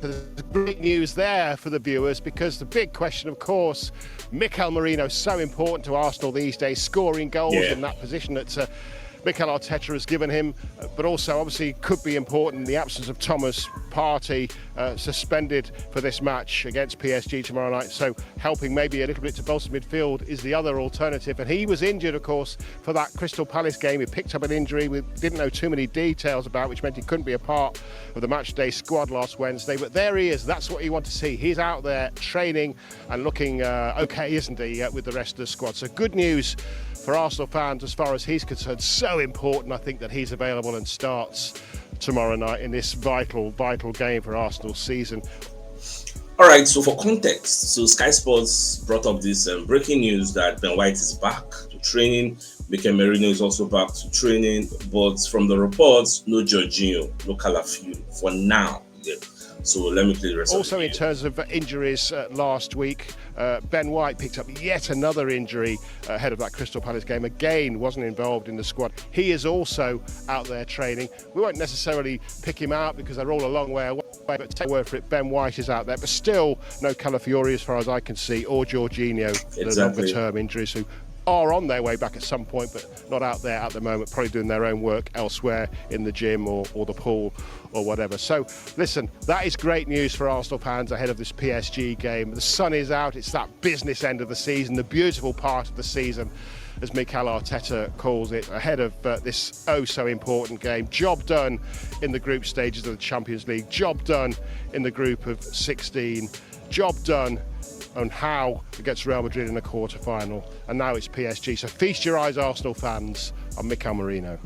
There's great news there for the viewers, because the big question, of course, Mikel Merino, so important to Arsenal these days, scoring goals in that position that Mikel Arteta has given him, but also obviously could be important in the absence of Thomas Partey, suspended for this match against PSG tomorrow night, so helping maybe a little bit to bolster midfield is the other alternative. And he was injured, of course, for that Crystal Palace game. He picked up an injury we didn't know too many details about, which meant he couldn't be a part of the matchday squad last Wednesday, but there he is. That's what you want to see. He's out there training and looking okay, isn't he, with the rest of the squad. So good news for Arsenal fans as far as he's concerned. So important, I think, that he's available and starts tomorrow night in this vital game for Arsenal's season. All right, so for context, so Sky Sports brought up this breaking news that Ben White is back to training. Mikel Merino is also back to training, but from the reports, no Jorginho, no Calafiori for now. Yeah. So let me play the rest also, of the in terms of injuries last week, Ben White picked up yet another injury ahead of that Crystal Palace game. Again, wasn't involved in the squad. He is also out there training. We won't necessarily pick him out because they're all a long way away, but take my word for it, Ben White is out there. But still, no Calafiori as far as I can see, or Jorginho, the longer-term injuries, who are on their way back at some point, but not out there at the moment, probably doing their own work elsewhere in the gym or the pool or whatever. So listen, that is great news for Arsenal fans ahead of this PSG game. The sun is out. It's that business end of the season, the beautiful part of the season, as Mikel Arteta calls it, ahead of this so important game. Job done in the group stages of the Champions League, job done in the group of 16, job done on how against Real Madrid in the quarter-final, and now it's PSG. So feast your eyes, Arsenal fans, on Mikel Merino.